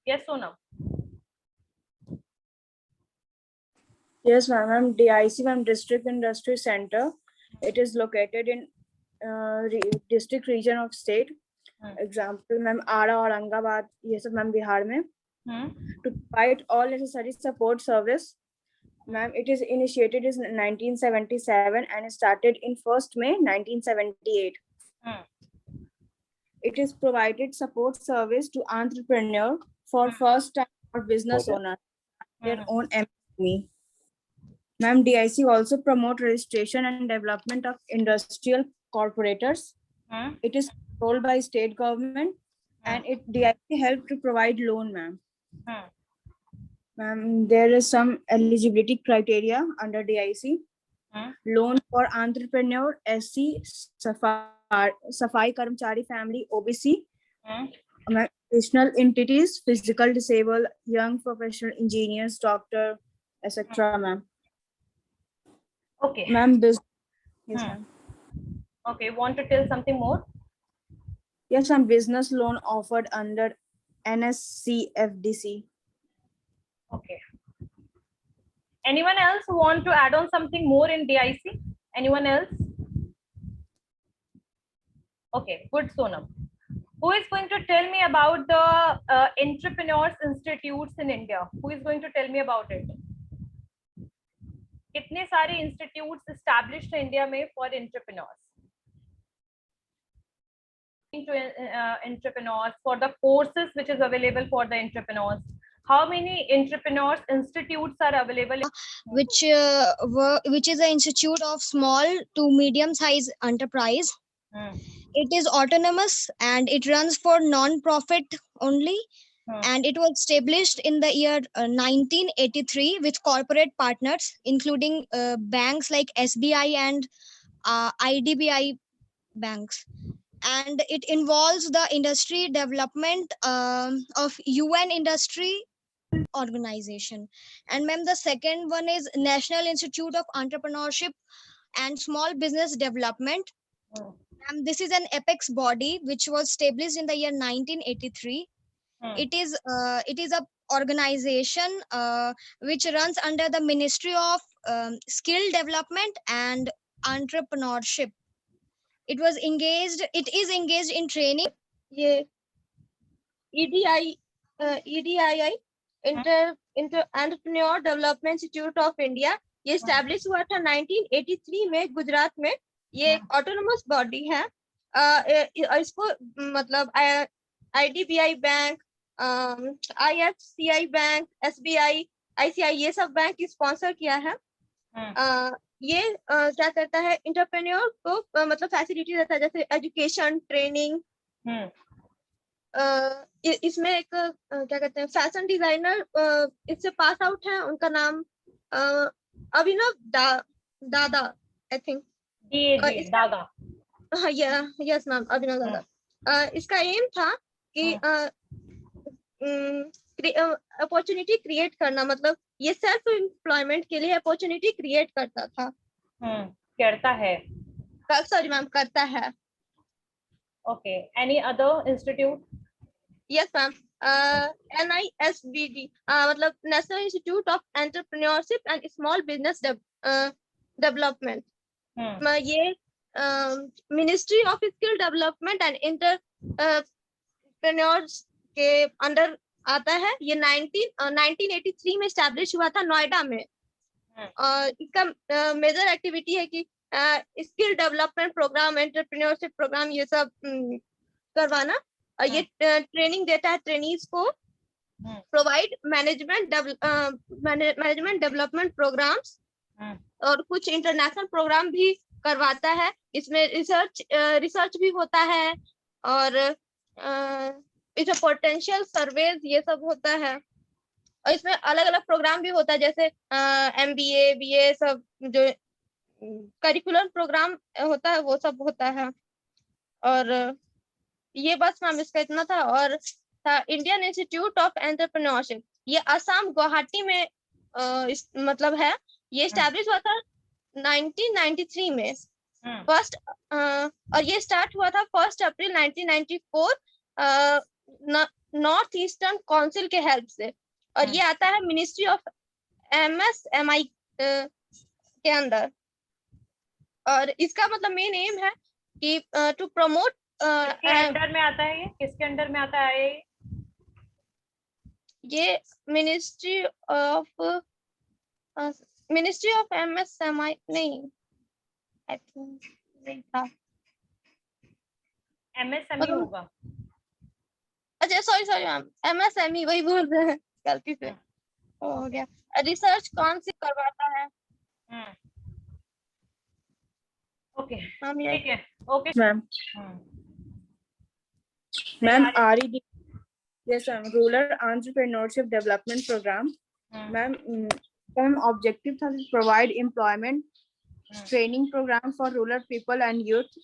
Yes, Sonam. Yes, ma'am. DIC, ma'am, District Industry Center. It is located in district region of state. Example, ma'am, Ara, Aurangabad, ये सब ma'am Bihar में. To provide all necessary support service. Ma'am, it is initiated in 1977 and started in 1st May 1978. It is provided support service to entrepreneur for first time or business owner, their own MSME. Ma'am, DIC also promote registration and development of industrial corporators. It is controlled by state government and DIC help to provide loan, ma'am. Ma'am, there is some eligibility criteria under DIC. Loan for entrepreneur, SC, Safai Karmchari family, OBC. Additional entities, physical disabled, young professional engineers, doctor, etc. Ma'am. Okay. Ma'am, yes, ma'am. Okay, want to tell something more? Yes, ma'am. Business loan offered under NSCFDC. Okay. Anyone else who want to add on something more in DIC? Anyone else? Okay, good, Sonam. Who is going to tell me about the entrepreneurs institutes in India? Who is going to tell me about it? कितने सारे institutes established in India में for entrepreneurs? Entrepreneurs, for the courses which is available for the entrepreneurs. How many entrepreneurs institutes are available? Which is an institute of small to medium size enterprise. It is autonomous and it runs for non-profit only. And it was established in the year 1983 with corporate partners, including banks like SBI and IDBI banks. And it involves the industry development of UN industry organization. And ma'am, the second one is National Institute of Entrepreneurship and Small Business Development. And this is an apex body which was established in the year 1983. It is a organization which runs under the Ministry of Skill Development and Entrepreneurship. It is engaged in training. ये EDII entrepreneur development institute of India ये establish हुआ था 1983 में गुजरात में. ये एक autonomous body है. इसको मतलब IDBI bank, IFCI bank, SBI, ICI ये सब बैंक स्पॉन्सर किया है. ये क्या करता है, एंटरप्रेन्योर को मतलब फैसिलिटी देता है, जैसे एजुकेशन, ट्रेनिंग. इसमें एक क्या कहते हैं, फैशन डिजाइनर इससे पास आउट है, उनका नाम अभिनव दादा आई थिंक. दादा. हाँ, यस मैम, अभिनव दादा. इसका एम था कि अपॉर्चुनिटी क्रिएट करना, मतलब ये सेल्फ एम्प्लॉयमेंट के लिए अपॉर्चुनिटी क्रिएट करता था. करता है. सॉरी मैम, करता है. Okay, any other institute? Yes ma'am, NISBD मतलब national institute of entrepreneurship and small business development. ये ministry of skill development and entrepreneurs के अंडर आता है. ये 1983 में स्टैब्लिश हुआ था नोएडा में. इसका मेजर एक्टिविटी है कि skill development program, entrepreneurship program ये सब करवाना. ये ट्रेनिंग देता है ट्रेनीज को, प्रोवाइड मैनेजमेंट डेवलपमेंट प्रोग्राम्स और कुछ इंटरनेशनल प्रोग्राम भी करवाता है. इसमें रिसर्च भी होता है और इसमें पोटेंशियल सर्वेज ये सब होता है. और इसमें अलग अलग प्रोग्राम भी होता है, जैसे MBA, BA सब जो करिकुलर प्रोग्राम होता है वो सब होता है. और ये बस मैम इसका इतना था. और था इंडियन इंस्टीट्यूट ऑफ एंटरप्रेन्योरशिप, ये असम गुवाहाटी में मतलब है. ये एस्टैब्लिश हुआ था 1993 में फर्स्ट, और ये स्टार्ट हुआ था 1 अप्रैल 1994 नॉर्थ ईस्टर्न काउंसिल के हेल्प से, और ये आता है मिनिस्ट्री ऑफ MSMI के अंदर। और इसका मतलब मेन एम है कि टू प्रमोट किसके अंडर में आता है, ये किसके अंडर में आता है ये मिनिस्ट्री ऑफ MSMI नहीं, आई थिंक नहीं था, MSME होगा। अच्छा सॉरी मैम, MSME वही बोल रहे हैं, गलती से हो गया। रिसर्च कौन सी करवाता है? ओके हम ये ठीक है, okay ma'am. Ma'am RED, yes ma'am, rural entrepreneurship development programme. Ma'am objective था provide employment training programme for rural people and youth,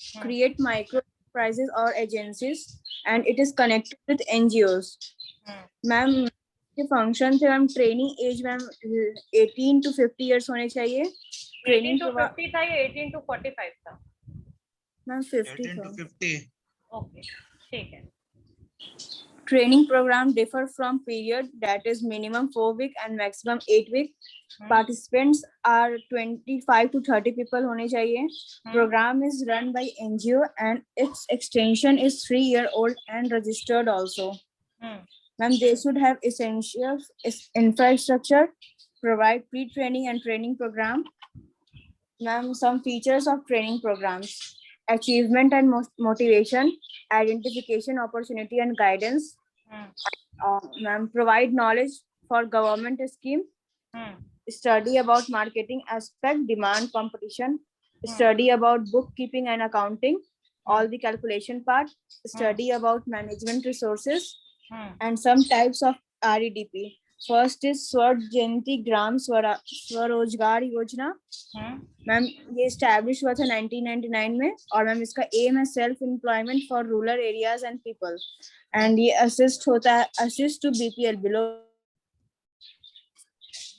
create micro enterprises or agencies, and it is connected with NGOs. Ma'am के function थे ma'am, training as ma'am 18 to 50 years होने चाहिए। 18 to 50 था, ये 18 to 45 था ma'am 50 18 to था। 50। Okay ठीक है। Training program differ from period, that is minimum 4 week and maximum 8 week. Participants are 25 to 30 people होने चाहिए। Program is run by NGO and its extension is 3-year-old and registered also. Ma'am, they should have essential infrastructure, provide pre-training and training program. Ma'am, some features of training programs: achievement and motivation, identification, opportunity and guidance. Ma'am, provide knowledge for government scheme, study about marketing aspect, demand, competition, study about bookkeeping and accounting, all the calculation part, study about management resources, and some types of REDP. First is स्वर्ण जयंती ग्राम स्वरोजगार योजना। Ma'am ये establish हुआ था 1999 में, और ma'am इसका aim है self employment for rural areas and people, and ये असिस्ट होता है, assist to BPL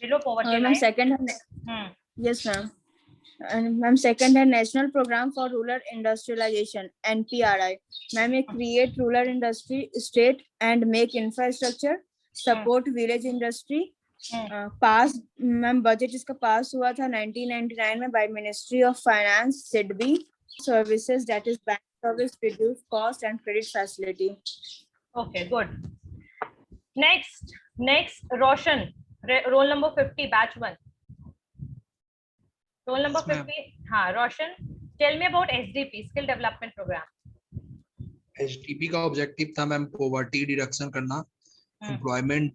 below poverty line. Second है, yes ma'am, and ma'am second है national programme for rural industrialisation NPRI। Ma'am ये create rural industry state and make infrastructure, support village industry. Pass ma'am budget इसका pass हुआ था 1999 में by ministry of finance SIDBI। Services that is bank service, reduce cost and credit facility. Okay good. Next Roshan, roll number 50 batch 1, roll number 50। हाँ Roshan, tell me about SDP skill development programme. SDP का objective था ma'am poverty reduction करना, employment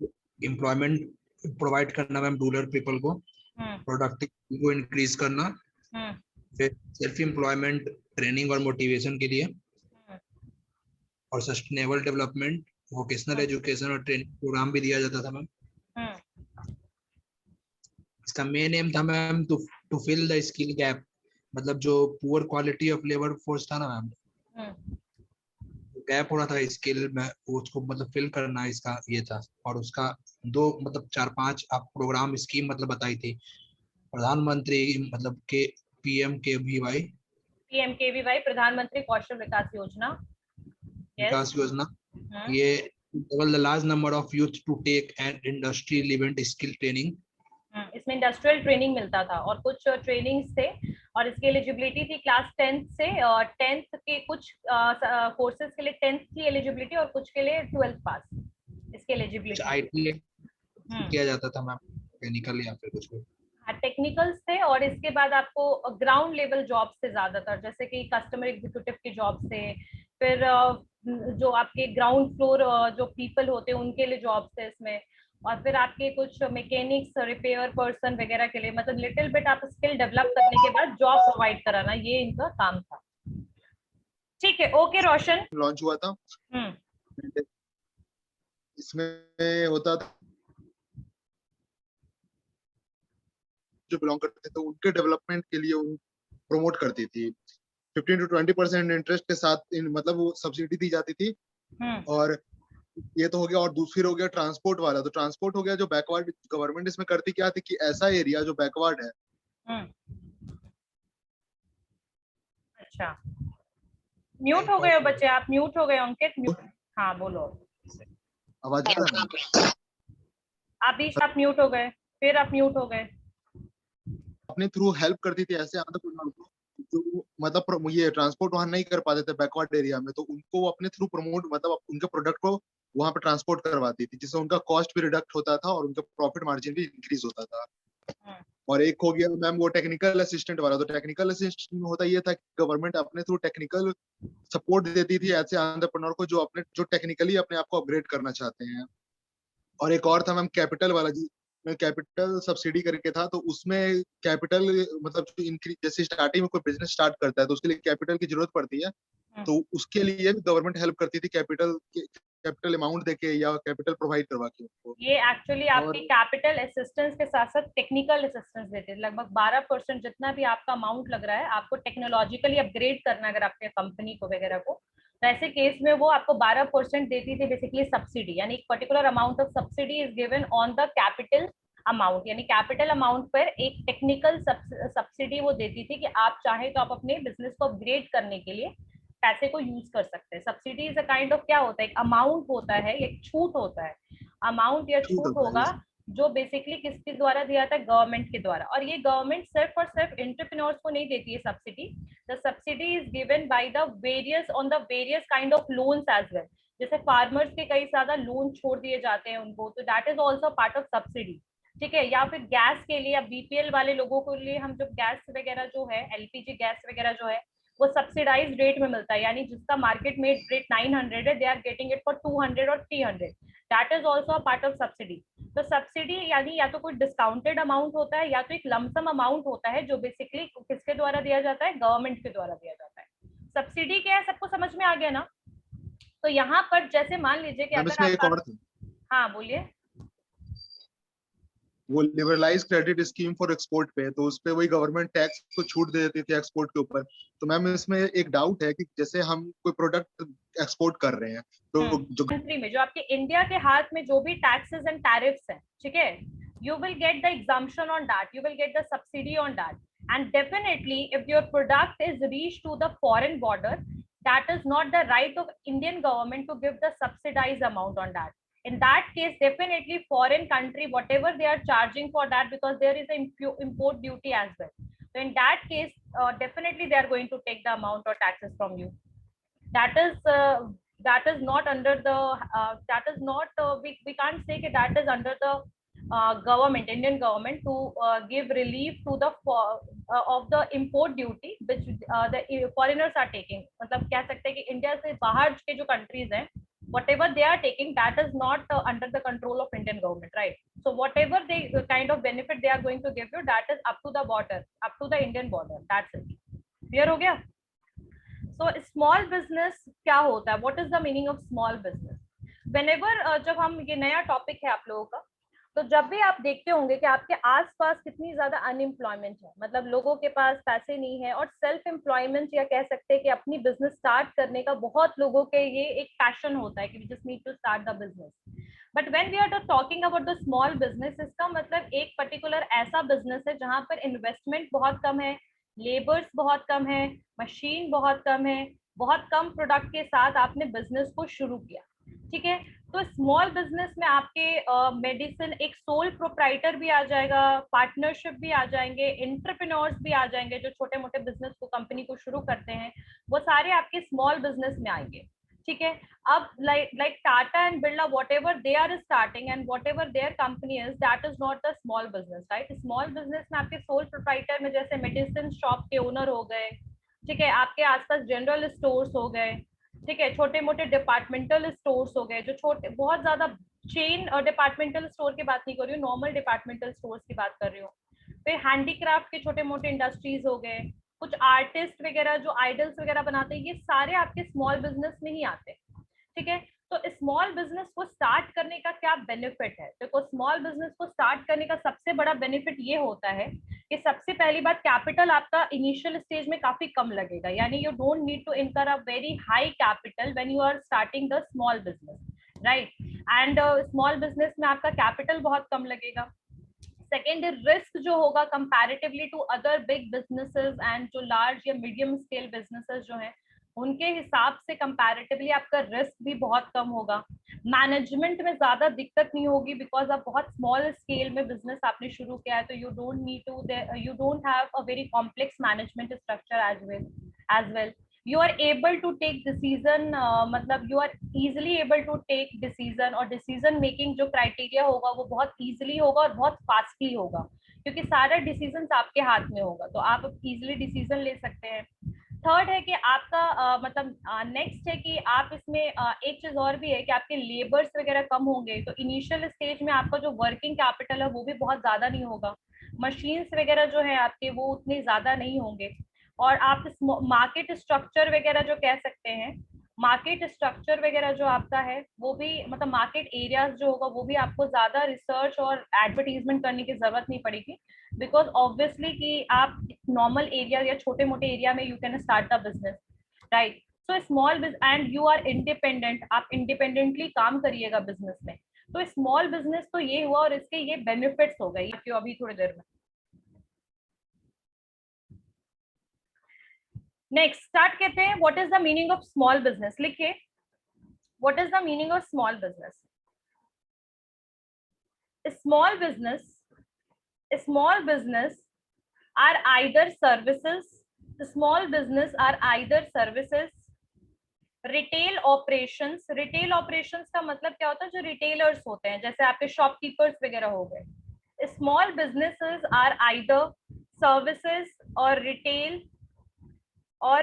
provide करना ma'am rural people को, productivity को increase करना, फिर self employment training और मोटिवेशन के लिए, और सस्टेनेबल डेवलपमेंट, वोकेशनल एजुकेशन और ट्रेनिंग प्रोग्राम भी दिया जाता था मैम। इसका मेन एम था ma'am to fill the skill gap, मतलब जो poor quality of labour force था ना मैम, गैप हो रहा था स्किल में, उसको मतलब फिल करना इसका ये था। और उसका दो मतलब 4-5 आप प्रोग्राम स्कीम मतलब बताई थी, प्रधानमंत्री मतलब के PMKVY प्रधानमंत्री कौशल विकास योजना, ये enable the large number of youth to take an industry relevant skill training। इसमें इंडस्ट्रियल ट्रेनिंग मिलता था और कुछ ट्रेनिंग्स थे, और इसकी एलिजिबिलिटी थी क्लास 10th से 10th के कुछ कोर्सेज के लिए 10th की एलिजिबिलिटी और कुछ के लिए 12th पास इसकी एलिजिबिलिटी। ITI किया जाता था मैम, टेक्निकल या फिर कुछ टेक्निकल्स थे, और इसके बाद आपको ग्राउंड लेवल जॉब से ज्यादातर, जैसे कि कस्टमर एग्जीक्यूटिव की जॉब से, फिर जो आपके ग्राउंड फ्लोर जो पीपल होते हैं उनके लिए जॉब से इसमें, और फिर आपके कुछ मैकेनिक्स, रिपेयर पर्सन वगैरह के लिए, मतलब लिटिल बिट आप स्किल डेवलप करने के बाद जॉब प्रोवाइड कराना, ये इनका काम था। ठीक है, ओके रोशन। लॉन्च हुआ था, इसमें होता था जो बिलोंग करते थे उनके डेवलपमेंट के लिए प्रमोट करती थी। 15 to 20% इंटरेस्ट के साथ मतलब वो सब्सिडी दी जाती थी। और ये तो हो गया, और दूसरी हो गया ट्रांसपोर्ट वाला। तो ट्रांसपोर्ट हो गया जो बैकवर्ड, गवर्नमेंट इसमें करती क्या थी कि ऐसा एरिया जो बैकवर्ड है। अच्छा, म्यूट हो गए हो बच्चे आप, म्यूट हो गए अंकित, म्यूट। हाँ बोलो। आवाज आ रहा है? आप बीच आप म्यूट हो गए, फिर आप म्यूट हो गए। अपने थ्रू हेल्प करती थी ऐसे एंटरप्रेन्योर को जो मतलब ये ट्रांसपोर्ट वहां नहीं कर पाते थे बैकवर्ड एरिया में, तो उनको वो अपने थ्रू प्रमोट मतलब उनके प्रोडक्ट को वहां पे ट्रांसपोर्ट करवाती थी, जिससे उनका कॉस्ट भी रिडक्ट होता था और उनका प्रॉफिट मार्जिन भी इंक्रीज होता था। और एक हो गया मैम वो टेक्निकल असिस्टेंट वाला। तो टेक्निकल असिस्टेंट में होता ये था कि गवर्नमेंट अपने थ्रू टेक्निकल सपोर्ट देती थी ऐसे एंटरप्रेन्योर को जो टेक्निकली अपने आप को अपग्रेड करना चाहते हैं। और एक और था मैम कैपिटल वाला जी, कैपिटल सब्सिडी करके था। तो उसमें कैपिटल मतलब जो इंक्रीज, जैसे स्टार्टिंग में कोई बिजनेस स्टार्ट करता है तो उसके लिए कैपिटल की जरूरत पड़ती है, तो उसके लिए भी गवर्नमेंट हेल्प करती थी कैपिटल अमाउंट देके या कैपिटल प्रोवाइड करवा के उनको। ये एक्चुअली आपकी कैपिटल असिस्टेंस के साथ साथ टेक्निकल असिस्टेंस देते हैं। लगभग 12% जितना भी आपका अमाउंट लग रहा है आपको टेक्नोलॉजिकली अपग्रेड करना अगर आपके कंपनी को वगैरह को, तो ऐसे केस में वो आपको 12% देती थी बेसिकली सब्सिडी, यानी एक particular amount of subsidy is given on the capital amount, यानी कैपिटल अमाउंट पर एक टेक्निकल सब्सिडी वो देती थी कि आप चाहे तो आप अपने बिजनेस को अपग्रेड करने के लिए पैसे को यूज कर सकते हैं। Subsidy is a kind of क्या होता है, एक अमाउंट होता है, एक छूट होता है, अमाउंट या छूट होगा जो बेसिकली किसके द्वारा दिया जाता है, गवर्नमेंट के द्वारा। और ये गवर्नमेंट सिर्फ और सिर्फ एंटरप्रेन्योर्स को नहीं देती है subsidy, the subsidy is given by the various on the various kind of loans as well. जैसे फार्मर्स के कई ज्यादा लोन छोड़ दिए जाते हैं उनको, तो that is also part of subsidy, ठीक है। या फिर गैस के लिए या बीपीएल वाले लोगों के लिए हम जब गैस वगैरह जो है, एलपीजी गैस वगैरह जो है वो सब्सिडाइज रेट में मिलता है, यानी जिसका मार्केट में रेट 900 है, they are getting it for 200 और 300, that is also a part of subsidy. तो सब्सिडी यानी या तो कोई डिस्काउंटेड अमाउंट होता है या तो एक लमसम अमाउंट होता है जो बेसिकली किसके द्वारा दिया जाता है, गवर्नमेंट के द्वारा दिया जाता है। सब्सिडी क्या है सबको समझ में आ गया ना। तो यहाँ पर जैसे मान लीजिए कि अगर आप, हाँ बोलिए, वो liberalise credit scheme for export पे, तो उस पे वही गवर्नमेंट टैक्स को छूट दे देती थी एक्सपोर्ट के ऊपर। तो मैम इसमें एक डाउट है कि जैसे हम कोई प्रोडक्ट एक्सपोर्ट कर रहे हैं तो जो कंट्री में जो आपके इंडिया के हाथ में जो भी टैक्सेस एंड टैरिफ्स हैं, ठीक है, you will get the exemption on that, you will get the subsidy on that, and definitely if your product is reached to the foreign border, that is not the right of Indian government to give the subsidized amount on that. In that case, definitely foreign country, whatever they are charging for that, because there is an import duty as well. So in that case, definitely they are going to take the amount or taxes from you. That is not under the, that is not, we can't say that is under the government, Indian government to give relief to the of the import duty which the foreigners are taking. मतलब कह सकते हैं कि India से बाहर के जो countries हैं, whatever they are taking, that is not under the control of Indian government, right? So whatever they kind of benefit they are going to give you, that is up to the border, up to the Indian border. That's it. Clear हो गया? So small business क्या होता है? What is the meaning of small business? Whenever जब हम ये नया topic है आप लोगों का, तो जब भी आप देखते होंगे कि आपके आसपास कितनी ज्यादा अनएम्प्लॉयमेंट है, मतलब लोगों के पास पैसे नहीं है, और सेल्फ एम्प्लॉयमेंट या कह सकते हैं कि अपनी बिजनेस स्टार्ट करने का बहुत लोगों के ये एक पैशन होता है कि we just need to start the business. But when we are talking about the small business, इसका मतलब एक पर्टिकुलर ऐसा बिजनेस है जहां पर इन्वेस्टमेंट बहुत कम है, लेबर्स बहुत कम है, मशीन बहुत कम है, बहुत कम प्रोडक्ट के साथ आपने बिजनेस को शुरू किया, ठीक है। तो स्मॉल बिजनेस में आपके मेडिसिन एक सोल प्रोप्राइटर भी आ जाएगा, पार्टनरशिप भी आ जाएंगे, एंटरप्रेन्योर्स भी आ जाएंगे, जो छोटे मोटे बिजनेस को कंपनी को शुरू करते हैं, वो सारे आपके स्मॉल बिजनेस में आएंगे, ठीक है। अब like Tata and Birla, whatever they are starting and whatever their company is, that is not the small business, right. Small business में आपके सोल प्रोप्राइटर में जैसे मेडिसिन शॉप के ओनर हो गए, ठीक है, आपके आसपास जनरल स्टोर्स हो गए, ठीक है, छोटे मोटे डिपार्टमेंटल स्टोर्स हो गए, जो छोटे बहुत ज्यादा चेन और डिपार्टमेंटल स्टोर की बात नहीं कर रही हूँ, नॉर्मल डिपार्टमेंटल स्टोर्स की बात कर रही हूँ। फिर हैंडीक्राफ्ट के छोटे मोटे इंडस्ट्रीज हो गए, कुछ आर्टिस्ट वगैरह जो आइडल्स वगैरह बनाते हैं, ये सारे आपके स्मॉल बिजनेस में ही आते हैं, ठीक है। तो स्मॉल बिजनेस को स्टार्ट करने का क्या बेनिफिट है? देखो, स्मॉल बिजनेस को स्टार्ट करने का सबसे बड़ा बेनिफिट ये होता है कि सबसे पहली बात, कैपिटल आपका इनिशियल स्टेज में काफी कम लगेगा, यानी you don't need to incur a very high capital when you are starting the small business, right. And small business में आपका कैपिटल बहुत कम लगेगा। सेकेंड, रिस्क जो होगा comparatively to other big businesses and जो लार्ज या मीडियम स्केल बिजनेसेस जो हैं, उनके हिसाब से कंपैरेटिवली आपका रिस्क भी बहुत कम होगा। मैनेजमेंट में ज्यादा दिक्कत नहीं होगी, बिकॉज आप बहुत स्मॉल स्केल में बिजनेस आपने शुरू किया है, तो you don't have a very complex management structure as well. You are able to take decision, मतलब you are easily able to take decision, और डिसीजन मेकिंग जो क्राइटेरिया होगा वो बहुत इजिली होगा और बहुत फास्टली होगा, क्योंकि सारा डिसीजन आपके हाथ में होगा, तो आप इजिली डिसीजन ले सकते हैं। थर्ड है कि आपका मतलब नेक्स्ट है कि आप इसमें एक चीज और भी है कि आपके लेबर्स वगैरह कम होंगे, तो इनिशियल स्टेज में आपका जो वर्किंग कैपिटल है वो भी बहुत ज्यादा नहीं होगा, मशीन्स वगैरह जो है आपके वो उतने ज्यादा नहीं होंगे, और आप मार्केट स्ट्रक्चर वगैरह जो कह सकते हैं, मार्केट स्ट्रक्चर वगैरह जो आपका है वो भी, मतलब मार्केट एरियाज जो होगा वो भी आपको ज्यादा रिसर्च और एडवर्टीजमेंट करने की जरूरत नहीं पड़ेगी, बिकॉज ऑब्वियसली कि आप नॉर्मल एरिया या छोटे मोटे एरिया में you can start the business, right. So small and you are independent, आप इंडिपेंडेंटली काम करिएगा बिजनेस में, तो स्मॉल बिजनेस तो ये हुआ, और इसके ये बेनिफिट्स हो गए क्यों अभी थोड़ी देर में। नेक्स्ट स्टार्ट कहते हैं, what is the meaning of small business, लिखिए what is the meaning of small business. Small business are either services, small business are either services, retail operations का मतलब क्या होता है, जो रिटेलर्स होते हैं जैसे आपके शॉपकीपर्स वगैरह हो गए। Small businesses are either services और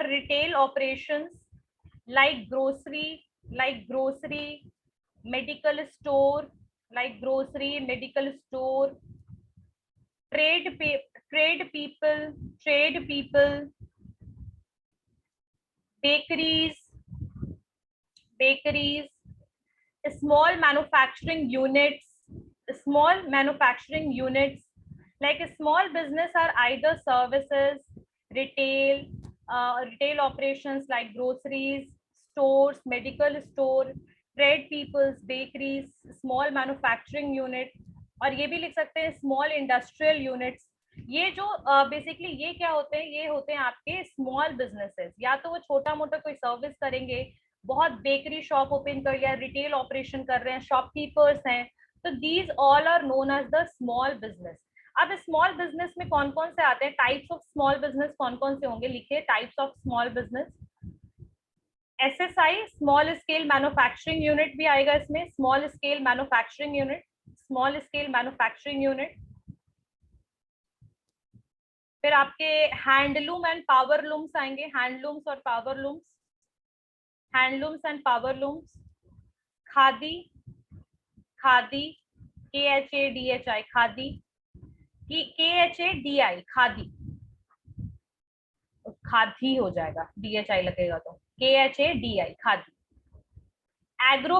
retail operations like grocery, medical store, trade people, bakeries, small manufacturing units, like a small business are either services, retail operations like groceries, stores, medical store, trade peoples, bakeries, small manufacturing unit, और ये भी लिख सकते हैं small industrial units. ये जो basically ये क्या होते हैं, ये होते हैं आपके स्मॉल बिजनेसेस, या तो वो छोटा मोटा कोई सर्विस करेंगे, बहुत बेकरी शॉप ओपन कर लिया, रिटेल ऑपरेशन कर रहे हैं, शॉपकीपर्स हैं, तो these all are known as the small business. अब स्मॉल बिजनेस में कौन कौन से आते हैं, टाइप्स ऑफ स्मॉल बिजनेस कौन कौन से होंगे, लिखिए types of small business. SSI small scale manufacturing unit भी आएगा इसमें, स्मॉल स्केल मैन्युफैक्चरिंग यूनिट। फिर आपके हैंडलूम एंड पावर लूम्स आएंगे, handlooms and power looms. Khadi KHADHI, khadi, KHADI, khadi हो जाएगा, DHI लगेगा तो KHADI, khadi. Agro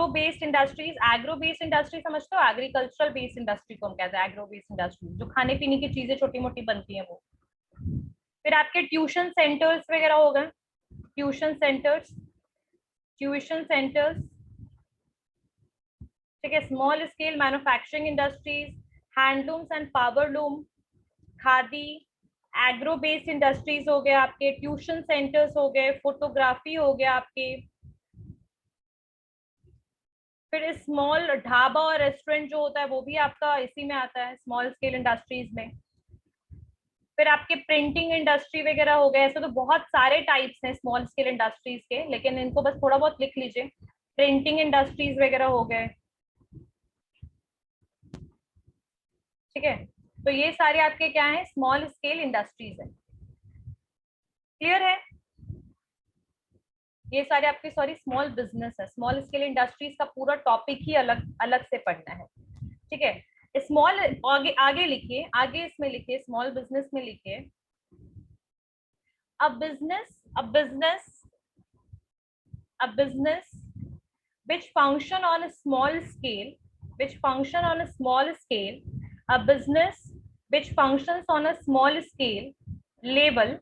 based industry समझते हो, एग्रीकल्चरल बेस्ड इंडस्ट्री को हम कहते हैं एग्रो बेस्ड इंडस्ट्री, जो खाने पीने की चीजें छोटी मोटी बनती हैं वो। फिर आपके ट्यूशन सेंटर्स वगैरह हो गए, ट्यूशन सेंटर्स, ठीक है। Small scale manufacturing industries, handlooms and power loom, khadi, agro based industries हो गए आपके, ट्यूशन सेंटर्स हो गए, फोटोग्राफी हो गया आपके। फिर स्मॉल ढाबा और रेस्टोरेंट जो होता है वो भी आपका इसी में आता है, स्मॉल स्केल इंडस्ट्रीज में। फिर आपके प्रिंटिंग इंडस्ट्री वगैरह हो गए, ऐसे तो बहुत सारे टाइप्स हैं स्मॉल स्केल इंडस्ट्रीज के, लेकिन इनको बस थोड़ा बहुत लिख लीजिए। प्रिंटिंग इंडस्ट्रीज वगैरह हो गए, ठीक है। तो ये सारे आपके क्या हैं, स्मॉल स्केल इंडस्ट्रीज है। क्लियर है? ये सारे आपके स्मॉल बिजनेस है। स्मॉल स्केल इंडस्ट्रीज का पूरा टॉपिक ही अलग से पढ़ना है, ठीक है। स्मॉल आगे लिखिए, आगे इसमें लिखिए, स्मॉल बिजनेस में लिखिए, a business which function on a small scale, a business which functions on a small scale level,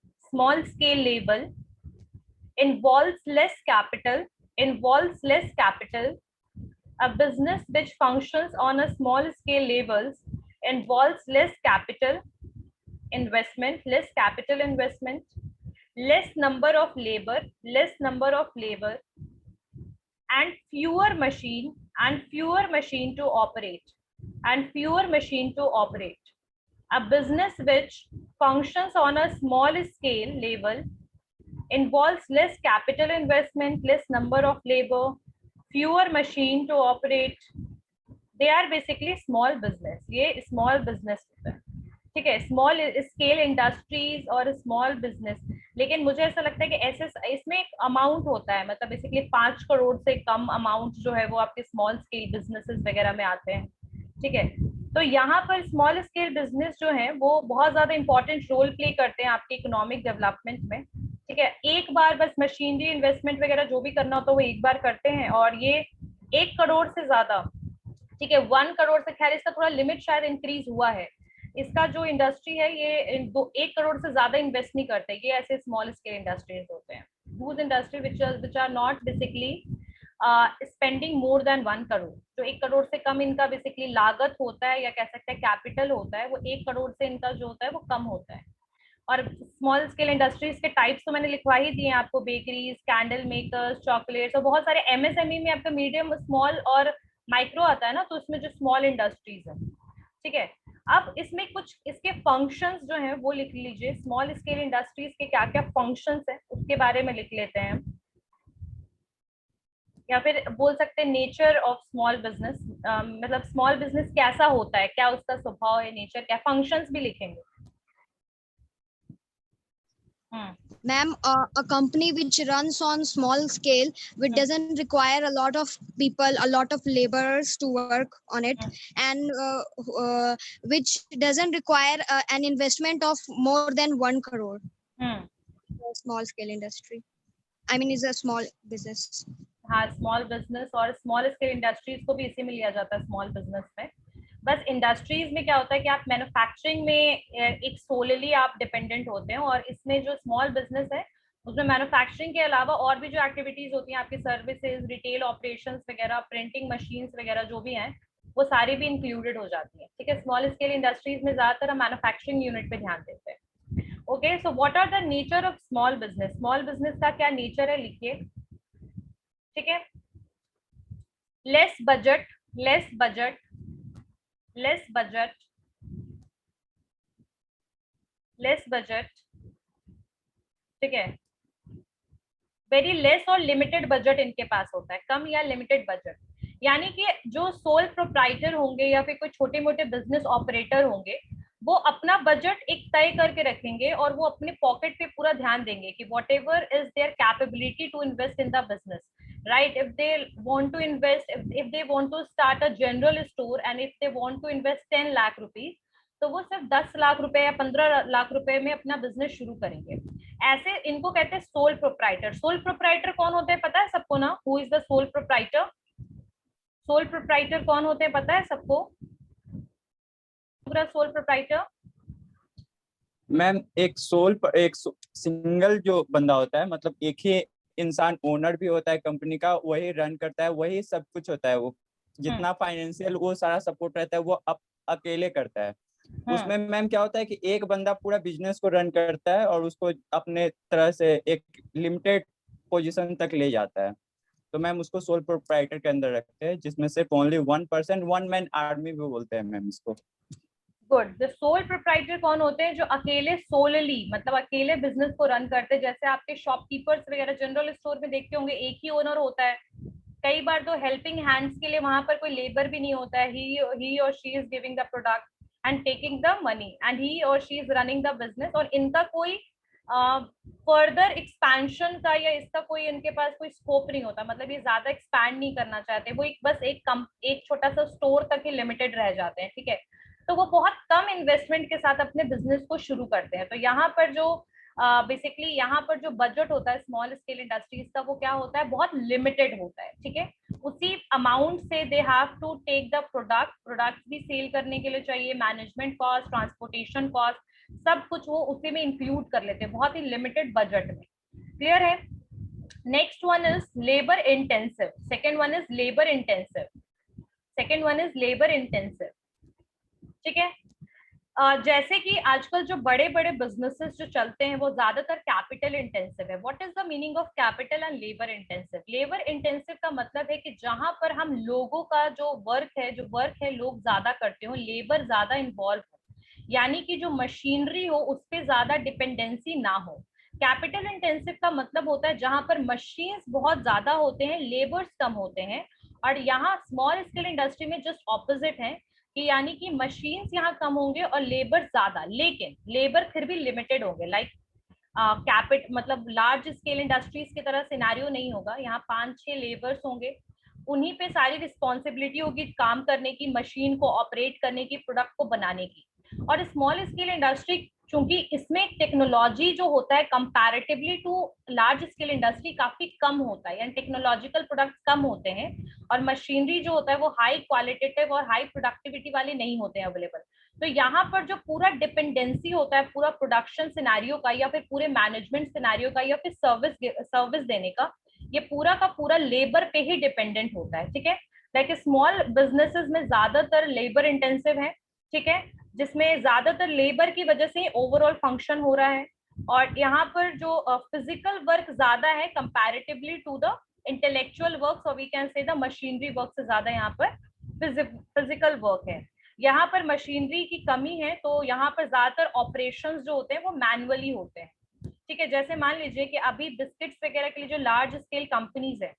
involves less capital. A business which functions on a small scale levels involves less capital investment. less number of labor and fewer machine to operate a business which functions on a small scale level involves less capital investment, less number of labor, fewer machine to operate. They are basically small business. ये small business होता है, ठीक है, small scale industries और small business. लेकिन मुझे ऐसा लगता है कि ऐसे इसमें एक अमाउंट होता है, मतलब बेसिकली 5 करोड़ से कम अमाउंट जो है वो आपके स्मॉल स्केल बिजनेसेस वगैरह में आते हैं, ठीक है. तो यहाँ पर स्मॉल स्केल बिजनेस जो है वो बहुत ज्यादा इंपॉर्टेंट रोल प्ले करते हैं आपके इकोनॉमिक डेवलपमेंट में, ठीक है. एक बार बस मशीनरी इन्वेस्टमेंट वगैरह जो भी करना हो तो वो एक बार करते हैं, और ये 1 करोड़ से ज्यादा, ठीक है, 1 करोड़ से, खैर इसका थोड़ा लिमिट शायद इंक्रीज हुआ है. इसका जो इंडस्ट्री है ये 1 करोड़ से ज्यादा इन्वेस्ट नहीं करते. ये ऐसे स्मॉल स्केल इंडस्ट्रीज होते हैं, those industry which are not basically spending more than 1 crore. जो 1 करोड़ से कम इनका बेसिकली लागत होता है या कह सकते हैं कैपिटल होता है, वो 1 करोड़ से इनका जो होता है वो कम होता है. और स्मॉल स्केल इंडस्ट्रीज के टाइप्स तो मैंने लिखवा ही दिए आपको, बेकरीज, कैंडल मेकर्स, चॉकलेट्स, और बहुत सारे एमएसएमई में आपका मीडियम, स्मॉल और माइक्रो आता है ना, तो उसमें जो स्मॉल इंडस्ट्रीज है, ठीक है. अब इसमें कुछ इसके फंक्शंस जो हैं वो लिख लीजिए. स्मॉल स्केल इंडस्ट्रीज के क्या क्या फंक्शंस हैं उसके बारे में लिख लेते हैं, या फिर बोल सकते हैं नेचर ऑफ स्मॉल बिजनेस. मतलब स्मॉल बिजनेस कैसा होता है, क्या उसका स्वभाव है, नेचर क्या, फंक्शंस भी लिखेंगे. Ma'am, a company which runs on small scale, which doesn't require a lot of people, a lot of laborers to work on it, and which doesn't require an investment of more than 1 crore. A small scale industry. I mean, is a small business. हाँ, small business और small scale industries को भी इसी में लिया जाता है small business में. बस इंडस्ट्रीज में क्या होता है कि आप मैन्युफैक्चरिंग में एक सोलली आप डिपेंडेंट होते हैं, और इसमें जो स्मॉल बिजनेस है उसमें मैन्युफैक्चरिंग के अलावा और भी जो एक्टिविटीज होती हैं आपकी, सर्विसेज, रिटेल ऑपरेशंस वगैरह, प्रिंटिंग मशीन्स वगैरह जो भी हैं वो सारी भी इंक्लूडेड हो जाती है, ठीक है. स्मॉल स्केल इंडस्ट्रीज में ज्यादातर हम मैन्युफैक्चरिंग यूनिट पे ध्यान देते हैं. Okay, so what are the nature of small business. Small business का क्या नेचर है लिखिए, ठीक है. लेस बजट, ठीक है. वेरी लेस और लिमिटेड बजट इनके पास होता है, कम या लिमिटेड बजट. यानी कि जो सोल प्रोप्राइटर होंगे या फिर कोई छोटे मोटे बिजनेस ऑपरेटर होंगे, वो अपना बजट एक तय करके रखेंगे और वो अपने पॉकेट पे पूरा ध्यान देंगे कि whatever is their capability to invest in the business, right? If they want to invest, if they want to start a general store and if they want to invest 10 lakh rupees, तो वो सिर्फ 10 लाख रुपए या 15 लाख रुपए में अपना business शुरू करेंगे. ऐसे इनको कहते हैं सोल प्रोप्राइटर. सोल प्रोप्राइटर कौन होते हैं पता है सबको ना? Who is the sole proprietor? Sole proprietor कौन होते हैं पता है सबको? पूरा सोल प्रोप्राइटर मैम एक सिंगल जो बंदा होता है, मतलब एक ही इंसान ओनर भी होता है कंपनी का, वही रन करता है, वही सब कुछ होता है. वो जितना फाइनेंशियल वो सारा सपोर्ट रहता है वो अकेले करता है. उसमें मैम क्या होता है कि एक बंदा पूरा बिजनेस को रन करता है और उसको अपने तरह से एक लिमिटेड पोजीशन तक ले जाता है. तो मैम उसको सोल प्रोप्राइटर के अंदर रखते हैं, जिसमें सिर्फ ओनली 1% वन मैन आर्मी भी बोलते हैं मैम इसको. गुड. द सोल प्रोप्राइटर कौन होते हैं? जो अकेले सोलली, मतलब अकेले बिजनेस को रन करते हैं. जैसे आपके शॉपकीपर्स वगैरह जनरल स्टोर में देखते होंगे, एक ही ओनर होता है. कई बार तो हेल्पिंग हैंड्स के लिए वहां पर कोई लेबर भी नहीं होता है. He or she is giving the product and taking the money and he or she is running the business, और इनका कोई फर्दर एक्सपेंशन का या इसका कोई इनके पास कोई स्कोप नहीं होता. मतलब ये ज्यादा एक्सपैंड नहीं करना चाहते, वो बस एक छोटा सा स्टोर तक ही लिमिटेड रह जाते हैं, ठीक है. तो वो बहुत कम इन्वेस्टमेंट के साथ अपने बिजनेस को शुरू करते हैं. तो यहाँ पर जो बेसिकली यहाँ पर जो बजट होता है स्मॉल स्केल इंडस्ट्रीज का, वो क्या होता है? बहुत लिमिटेड होता है, ठीक है. उसी अमाउंट से they have to take the product भी सेल करने के लिए चाहिए, मैनेजमेंट कॉस्ट, ट्रांसपोर्टेशन कॉस्ट, सब कुछ वो उसी में इंक्लूड कर लेते हैं, बहुत ही लिमिटेड बजट में. क्लियर है? Next one is labour intensive. Second one is labour intensive, ठीक है. जैसे कि आजकल जो बड़े बड़े बिजनेसेस जो चलते हैं वो ज्यादातर कैपिटल इंटेंसिव है। What is the meaning of capital and labour intensive? Labour intensive का मतलब है कि जहां पर हम लोगों का जो वर्क है लोग ज्यादा करते हो, लेबर ज्यादा इन्वॉल्व हो, यानी कि जो मशीनरी हो उस पर ज्यादा डिपेंडेंसी ना हो। कैपिटल इंटेंसिव का मतलब होता है जहां पर मशीन्स बहुत ज्यादा होते हैं, लेबर्स कम होते हैं। और यहाँ स्मॉल स्केल इंडस्ट्री में जस्ट ऑपोजिट है कि यानी कि मशीन्स यहाँ कम होंगे और लेबर ज्यादा, लेकिन लेबर फिर भी लिमिटेड होंगे। लाइक कैपिट मतलब लार्ज स्केल इंडस्ट्रीज की तरह सिनारियो नहीं होगा। यहाँ 5-6 लेबर्स होंगे, उन्हीं पे सारी रिस्पॉन्सिबिलिटी होगी काम करने की, मशीन को ऑपरेट करने की, प्रोडक्ट को बनाने की। और स्मॉल स्केल इंडस्ट्री चूंकि इसमें टेक्नोलॉजी जो होता है comparatively to large scale industry काफी कम होता है, यानी टेक्नोलॉजिकल प्रोडक्ट्स कम होते हैं और मशीनरी जो होता है वो हाई क्वालिटेटिव और हाई प्रोडक्टिविटी वाले नहीं होते हैं अवेलेबल। तो यहाँ पर जो पूरा डिपेंडेंसी होता है पूरा प्रोडक्शन सिनेरियो का या फिर पूरे मैनेजमेंट सिनेरियो का या फिर सर्विस देने का, ये पूरा का पूरा लेबर पे ही डिपेंडेंट होता है। ठीक है, लाइक स्मॉल बिजनेसेस में ज्यादातर लेबर इंटेंसिव है, ठीक है, जिसमें ज्यादातर लेबर की वजह से ओवरऑल फंक्शन हो रहा है। और यहाँ पर जो फिजिकल वर्क ज्यादा है comparatively to the intellectual work, और we can say the machinery work से ज्यादा यहाँ पर फिजिकल वर्क है। यहाँ पर मशीनरी की कमी है, तो यहाँ पर ज्यादातर ऑपरेशंस जो होते हैं वो मैनुअली होते हैं। ठीक है, जैसे मान लीजिए कि अभी बिस्किट्स वगैरह के लिए जो लार्ज स्केल कंपनीज है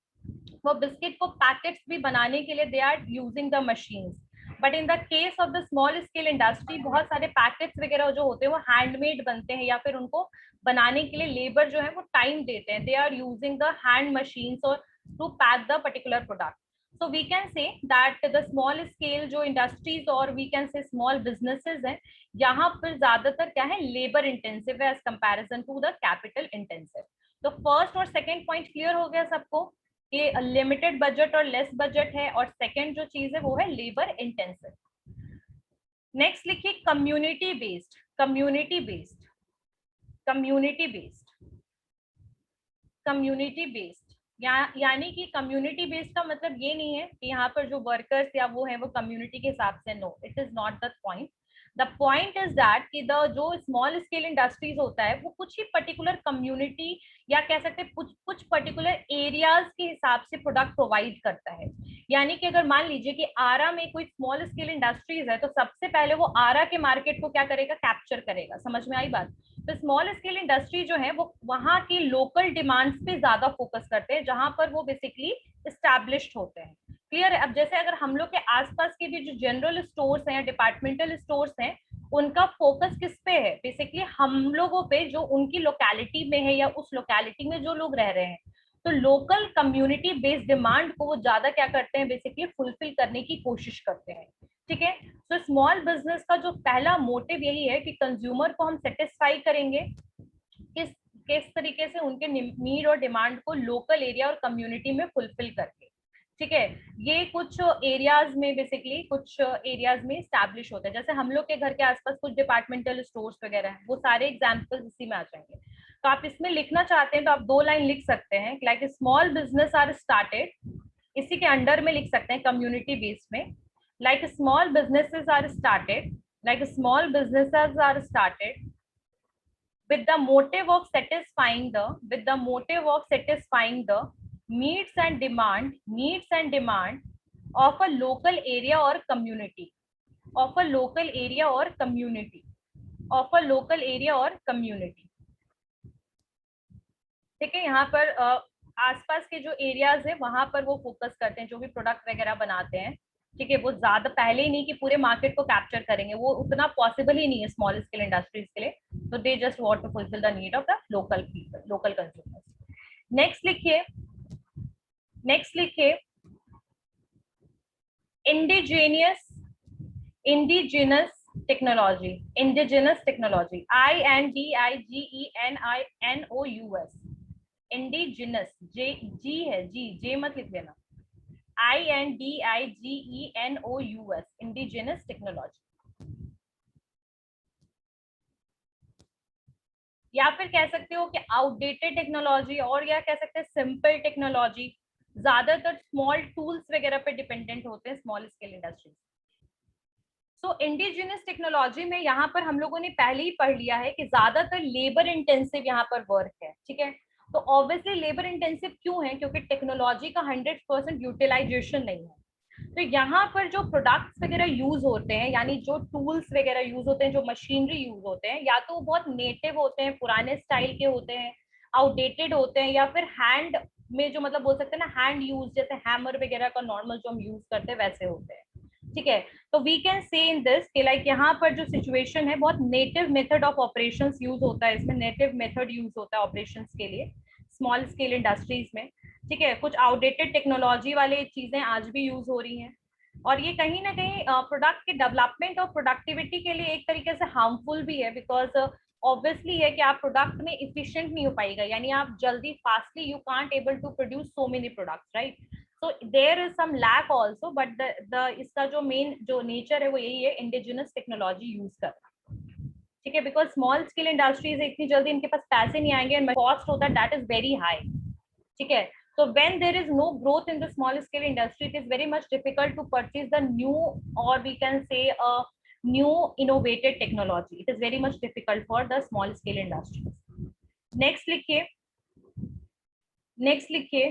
वो बिस्किट को पैकेट्स भी बनाने के लिए they are using the machines, but in the case of the small scale industry बहुत सारे पैकेट्स वगैरह जो होते हैं वो हैंडमेड बनते हैं या फिर उनको बनाने के लिए लेबर जो है वो टाइम देते हैं, they are using the hand machines और to pack the particular product. So we can say that the small scale जो industries और we can say small businesses हैं, यहाँ पर ज्यादातर क्या है लेबर इंटेंसिव है as comparison to the capital intensive। तो फर्स्ट और सेकंड पॉइंट क्लियर हो गया सबको कि लिमिटेड बजट और लेस बजट है, और सेकंड जो चीज है वो है लेबर इंटेंसिव। नेक्स्ट लिखिए community based, community based, community based, community based. यानी कि कम्युनिटी बेस्ड का मतलब ये नहीं है कि यहाँ पर जो वर्कर्स या वो है वो कम्युनिटी के हिसाब से, no, it is not the point. The point is that कि द जो स्मॉल स्केल इंडस्ट्रीज होता है वो कुछ ही पर्टिकुलर कम्युनिटी या कह सकते हैं कुछ पर्टिकुलर एरियाज के हिसाब से प्रोडक्ट प्रोवाइड करता है। यानी कि अगर मान लीजिए कि आरा में कोई स्मॉल स्केल इंडस्ट्रीज है तो सबसे पहले वो आरा के मार्केट को क्या करेगा, कैप्चर करेगा। समझ में आई बात? तो स्मॉल स्केल इंडस्ट्री जो है वो वहां की लोकल डिमांड्स पे ज्यादा फोकस करते हैं जहां पर वो बेसिकली एस्टैब्लिश्ड होते हैं। क्लियर है? अब जैसे अगर हम लोग के आसपास के भी जो जनरल स्टोर्स हैं या डिपार्टमेंटल स्टोर्स हैं, उनका फोकस किस पे है? बेसिकली हम लोगों पे जो उनकी लोकेलिटी में है या उस लोकेलिटी में जो लोग रह रहे हैं। तो लोकल कम्युनिटी बेस्ड डिमांड को वो ज्यादा क्या करते हैं, बेसिकली फुलफिल करने की कोशिश करते हैं। ठीक है, तो स्मॉल बिजनेस का जो पहला मोटिव यही है कि कंज्यूमर को हम सेटिस्फाई करेंगे किस किस तरीके से, उनके नीड और डिमांड को लोकल एरिया और कम्युनिटी में फुलफिल करके। ठीक है, ये कुछ एरियाज में बेसिकली कुछ एरियाज में स्टैब्लिश होता है। जैसे हम लोग के घर के आसपास कुछ डिपार्टमेंटल स्टोर्स वगैरह हैं, वो सारे एग्जाम्पल्स इसी में आ जाएंगे। तो आप इसमें लिखना चाहते हैं तो आप 2 लाइन लिख सकते हैं, like small business are started, इसी के अंडर में लिख सकते हैं कम्युनिटी बेस्ड में, like small businesses are started, like small businesses are started with the motive of satisfying the needs and demand of a local area or community, of a local area or community, of a local area or community। ठीक है, यहाँ पर आसपास के जो areas है वहां पर वो फोकस करते हैं, जो भी प्रोडक्ट वगैरह बनाते हैं। ठीक है, वो ज्यादा पहले ही नहीं कि पूरे मार्केट को कैप्चर करेंगे, वो उतना पॉसिबल ही नहीं है स्मॉल स्केल इंडस्ट्रीज के लिए। तो they just want to fulfil the need of the local people, local consumers. Next लिखिए indigenous technology, indigenous technology, INDIGENINOUS, indigenous, G है, जे मत लिख लेना, INDIGENOUS, इंडिजिनस टेक्नोलॉजी। या फिर कह सकते हो कि आउटडेटेड टेक्नोलॉजी, और या कह सकते हैं सिंपल टेक्नोलॉजी। ज्यादातर स्मॉल टूल्स वगैरह पे डिपेंडेंट होते हैं स्मॉल स्केल इंडस्ट्रीज। सो इंडिजिनस टेक्नोलॉजी में यहाँ पर हम लोगों ने पहले ही पढ़ लिया है कि ज्यादातर लेबर इंटेंसिव यहाँ पर वर्क है, ठीक है। तो ऑब्वियसली लेबर इंटेंसिव क्यों है, क्योंकि टेक्नोलॉजी का 100% यूटिलाइजेशन नहीं है। तो यहाँ पर जो प्रोडक्ट्स वगैरह यूज होते हैं, यानी जो टूल्स वगैरह यूज होते हैं, जो मशीनरी यूज होते हैं, या तो वो बहुत नेटिव होते हैं, पुराने स्टाइल के होते हैं, आउटडेटेड होते हैं, या फिर हैंड में जो मतलब बोल सकते हैं ना हैंड यूज, जैसे हैमर वगैरह का नॉर्मल जो हम यूज करते हैं वैसे होते हैं, ठीक है। तो वी कैन से इन दिस कि लाइक यहाँ पर जो सिचुएशन है बहुत native method of operations use होता है, इसमें नेटिव मेथड यूज होता है ऑपरेशंस के लिए स्मॉल स्केल इंडस्ट्रीज में, ठीक है। कुछ आउटडेटेड टेक्नोलॉजी वाले चीजें आज भी यूज हो रही हैं, और ये कहीं ना कहीं प्रोडक्ट के डेवलपमेंट और प्रोडक्टिविटी के लिए एक तरीके से हार्मफुल भी है, बिकॉज ऑब्वियसली है कि आप प्रोडक्ट में इफिशिएंट नहीं हो पाएगा, यानी आप जल्दी fastly you can't able to produce so many products, right. So there is some lack also, but the इसका जो मेन जो नेचर है वो यही है, इंडिजिनस टेक्नोलॉजी यूज करना, ठीक है। बिकॉज स्मॉल स्केल इंडस्ट्रीज इतनी जल्दी इनके पास पैसे नहीं आएंगे एंड कॉस्ट होता है दैट इज वेरी हाई, ठीक है। So when there is no growth in the small scale industry, it is very much difficult to purchase the new, or we can say a new innovated technology. It is very much difficult for the small scale industries. Next लिखिए, next लिखिए.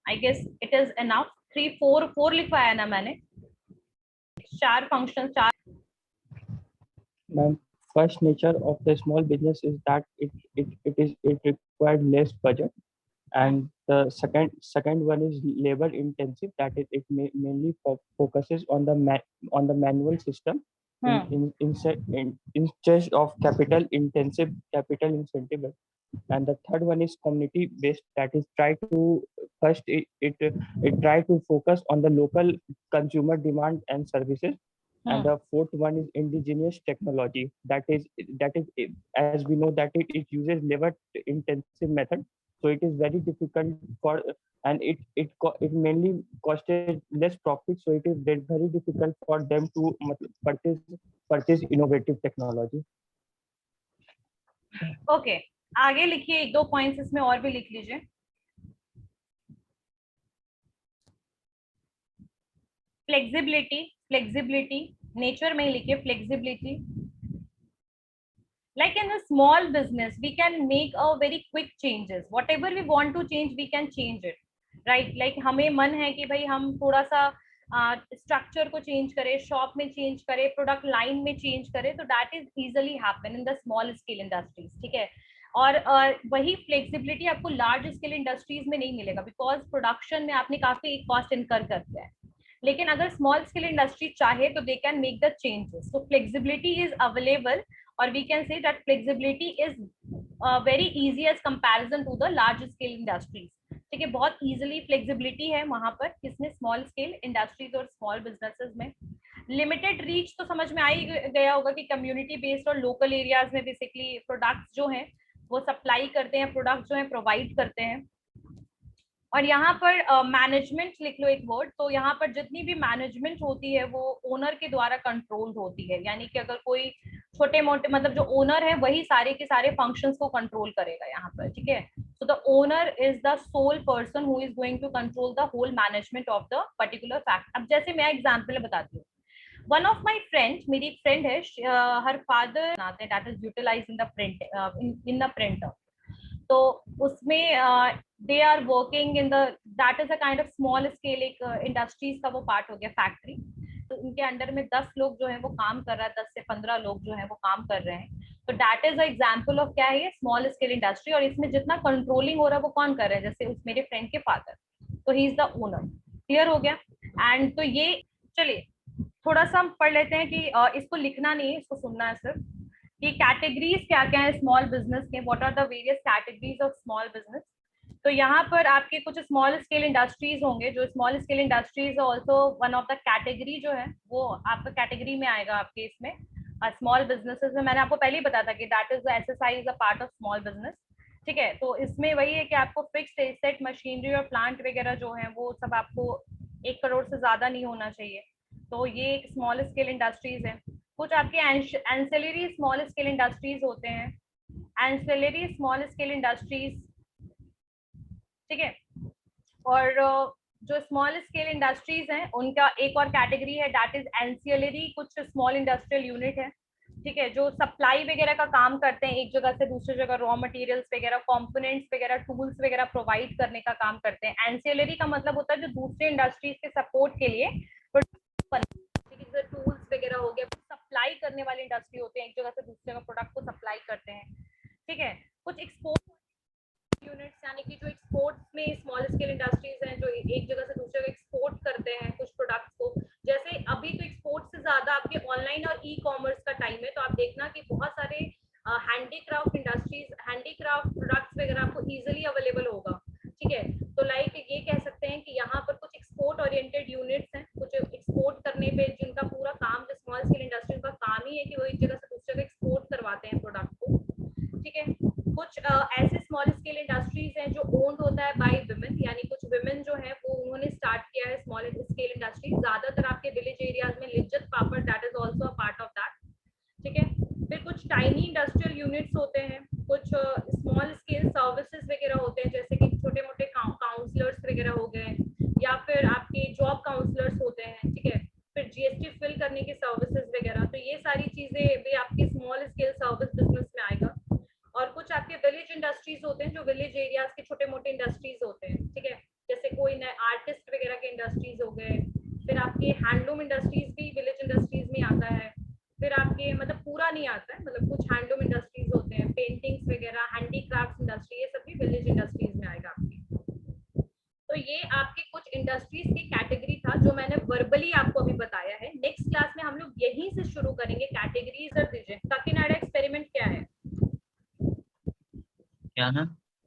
I guess it is enough. 3, 4 लिखवाया ना मैंने. 4 functions, 4. Ma'am, first nature of the small business is that it required less budget, and the second one is labor intensive, that is it mainly focuses on the manual system instead of capital incentive. And the third one is community based, that is try to focus on the local consumer demand and services. And the fourth one is indigenous technology, that is as we know that it uses labor intensive method, so it is very difficult for, and it mainly costed less profit, so it is very difficult for them to purchase innovative technology. Okay, आगे लिखिए, 1-2 points इसमें और भी लिख लीजिए. Flexibility nature में लिखिए, flexibility. Like in a small business, we can make a very quick changes. Whatever we want to change, we can change it, right? Like हमें मन है कि भाई हम थोड़ा सा स्ट्रक्चर को चेंज करें, शॉप में चेंज करें, प्रोडक्ट लाइन में चेंज करें, तो that is easily happen in the small scale industries, ठीक है. और वही फ्लेक्सिबिलिटी आपको लार्ज स्केल इंडस्ट्रीज में नहीं मिलेगा, बिकॉज प्रोडक्शन में आपने काफी कॉस्ट इनकर कर दिया है. लेकिन अगर स्मॉल स्केल इंडस्ट्री चाहे तो they can make the changes. So flexibility is available, or we can say that flexibility is very easy as comparison to the large scale industries, ठीक है. बहुत easily flexibility है वहां पर किसने, small scale industries और small businesses में. Limited reach तो समझ में आ ही गया होगा कि कम्युनिटी बेस्ड और लोकल एरियाज में बेसिकली प्रोडक्ट्स जो हैं वो सप्लाई करते हैं, प्रोडक्ट्स जो है प्रोवाइड करते हैं. और यहाँ पर मैनेजमेंट लिख लो एक वर्ड. तो यहाँ पर जितनी भी मैनेजमेंट होती है वो ओनर के द्वारा कंट्रोल्ड होती है, यानी कि अगर कोई छोटे मोटे मतलब जो ओनर है वही सारे के सारे फंक्शंस को कंट्रोल करेगा यहाँ पर, ठीक है. So the owner is the sole person who is going to control the whole management of the particular fact. अब जैसे मैं एग्जांपल बताती हूँ. वन ऑफ माय फ्रेंड, मेरी एक फ्रेंड है, हर फादर बनाते हैं that is utilised in the print in the printer. तो उसमें they are working in the that is a kind of small scale, एक इंडस्ट्रीज का वो पार्ट हो गया, फैक्ट्री. तो उनके अंडर में 10 लोग जो है वो काम कर रहा है, 10 से 15 लोग जो है वो काम कर रहे हैं. तो that is a example of क्या है ये, स्मॉल स्केल इंडस्ट्री. और इसमें जितना कंट्रोलिंग हो रहा है वो कौन कर रहे हैं, जैसे उस मेरे फ्रेंड के फादर, तो he is the owner. Clear हो गया. एंड तो ये चलिए थोड़ा सा हम पढ़ लेते हैं कि इसको लिखना नहीं है, इसको सुनना है सिर्फ, कि कैटेगरीज क्या क्या है स्मॉल बिजनेस के, what are the various categories of small business. तो यहाँ पर आपके कुछ स्मॉल स्केल इंडस्ट्रीज होंगे, जो small scale industries also one of the category जो है वो आपका कैटेगरी में आएगा आपके इसमें स्मॉल बिजनेसेस में. मैंने आपको पहले ही बताया था कि that is the SSI is a part of small business, ठीक है. तो इसमें वही है कि आपको फिक्स्ड एसेट, मशीनरी और प्लांट वगैरह जो है वो सब आपको 1 करोड़ से ज्यादा नहीं होना चाहिए. तो ये एक स्मॉल स्केल इंडस्ट्रीज है. कुछ आपके एंसिलरी स्मॉल स्केल इंडस्ट्रीज होते हैं, एंसिलरी स्मॉल स्केल इंडस्ट्रीज, ठीक है. और जो स्मॉल स्केल इंडस्ट्रीज हैं उनका एक और कैटेगरी है, दैट इज एंसिलरी। कुछ स्मॉल इंडस्ट्रियल यूनिट है, ठीक है, जो सप्लाई वगैरह का काम करते हैं एक जगह से दूसरी जगह, रॉ मटेरियल्स वगैरह, कंपोनेंट्स वगैरह, टूल्स वगैरह प्रोवाइड करने का काम करते हैं। एंसिलरी का मतलब होता है जो दूसरे इंडस्ट्रीज के सपोर्ट के लिए टूल्स वगैरह हो गया, सप्लाई करने वाली इंडस्ट्री होते हैं, एक जगह से दूसरी जगह प्रोडक्ट को सप्लाई करते हैं, ठीक है। कुछ एक्सपोर्ट यूनिट्स यानी कि जो एक्सपोर्ट्स में स्मॉल स्केल इंडस्ट्रीज हैं जो एक जगह से दूसरी जगह एक्सपोर्ट करते हैं कुछ प्रोडक्ट्स को। जैसे अभी तो एक्सपोर्ट से ज्यादा आपके ऑनलाइन और ई कॉमर्स का टाइम है, तो आप देखना कि बहुत सारे हैंडीक्राफ्ट इंडस्ट्रीज, हैंडीक्राफ्ट प्रोडक्ट्स वगैरह आपको इजीली अवेलेबल होगा, ठीक है। तो लाइक ये कह सकते हैं कि यहाँ पर कुछ एक्सपोर्ट ओरिएंटेड यूनिट्स हैं, कुछ एक्सपोर्ट करने पे जिनका पूरा काम, जो स्मॉल स्केल इंडस्ट्री का काम ही है कि वो एक जगह से दूसरी जगह एक्सपोर्ट करवाते हैं प्रोडक्ट को, ठीक है। कुछ ऐसे स्मॉल स्केल इंडस्ट्रीज हैं जो ओन्ड होता है बाय वुमेन, यानी कुछ वुमेन जो है वो उन्होंने स्टार्ट किया है स्मॉल स्केल इंडस्ट्री। ज्यादातर आपके विलेज एरियाज में Lijjat Papad, that is also a part of that, ठीक है। फिर कुछ टाइनी इंडस्ट्रियल यूनिट्स होते हैं, कुछ स्मॉल स्केल सर्विसेज वगैरह होते हैं, जैसे कि छोटे मोटे काउंसलर्स वगैरह हो गए, या फिर आपके जॉब काउंसलर्स होते हैं, ठीक है। फिर जीएसटी फिल करने की सर्विसेज वगैरह, तो ये सारी चीजें भी आपकी स्मॉल स्केल सर्विस बिजनेस में आएगा। और कुछ आपके विलेज इंडस्ट्रीज होते हैं जो विलेज एरियाज के छोटे मोटे इंडस्ट्रीज होते हैं, ठीक है, जैसे कोई नए आर्टिस्ट वगैरह के इंडस्ट्रीज हो गए। फिर आपके हैंडलूम इंडस्ट्रीज भी विलेज इंडस्ट्रीज में आता है। फिर आपके मतलब पूरा नहीं आता है, मतलब कुछ हैंडलूम इंडस्ट्रीज होते हैं, पेंटिंग्स वगैरह, हैंडीक्राफ्ट इंडस्ट्री, ये सब भी विलेज इंडस्ट्रीज में आएगा आपकी। तो ये आपके कुछ इंडस्ट्रीज की कैटेगरी था जो मैंने वर्बली आपको अभी बताया है। नेक्स्ट क्लास में हम लोग यहीं से शुरू करेंगे कैटेगरीज और दीजिए। काकीनाडा एक्सपेरिमेंट क्या है? क्या ना?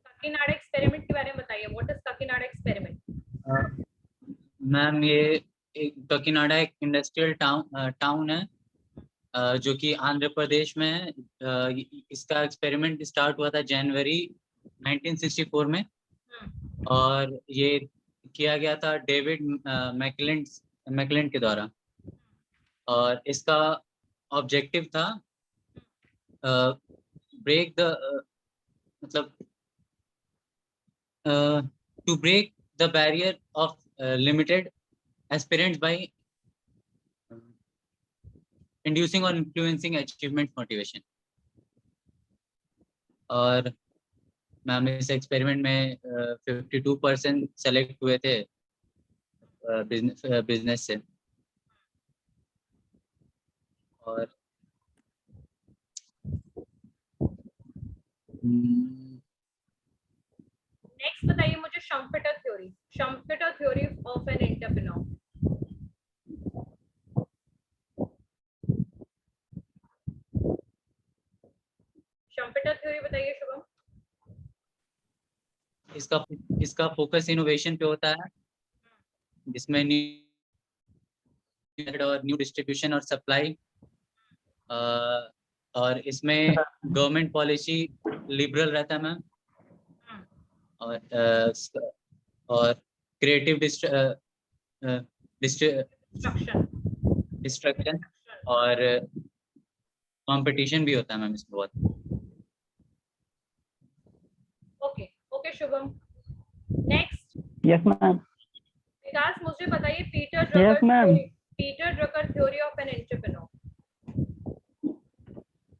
काकीनाडा एक्सपेरिमेंट के बारे में बताइए, what is Kakinada experiment? Ma'am ये एक काकीनाडा एक इंडस्ट्रियल टाउन है जो कि आंध्र प्रदेश में है। इसका एक्सपेरिमेंट स्टार्ट हुआ था जनवरी 1964 में, और ये किया गया था डेविड मैकलेंड के द्वारा। और इसका ऑब्जेक्टिव था ब्रेक द मतलब to break the barrier of limited aspirants by inducing or influencing achievement motivation। और मैम इस एक्सपेरिमेंट में 52% सेलेक्ट हुए थे बिजनेस से। और नेक्स्ट बताइए मुझे Schumpeter theory of an entrepreneur. Schumpeter theory बताइए शुभम। इसका फोकस इनोवेशन पे होता है, जिसमें न्यू डिस्ट्रीब्यूशन और सप्लाई, और इसमें गवर्नमेंट पॉलिसी लिबरल रहता है मैम, और क्रिएटिव डिस्ट्रक्शन और कंपटीशन भी होता है मैम इसमें बहुत। Okay Shubham. Next. Yes ma'am. Vikas मुझे बताइए Peter Drucker theory of an entrepreneur.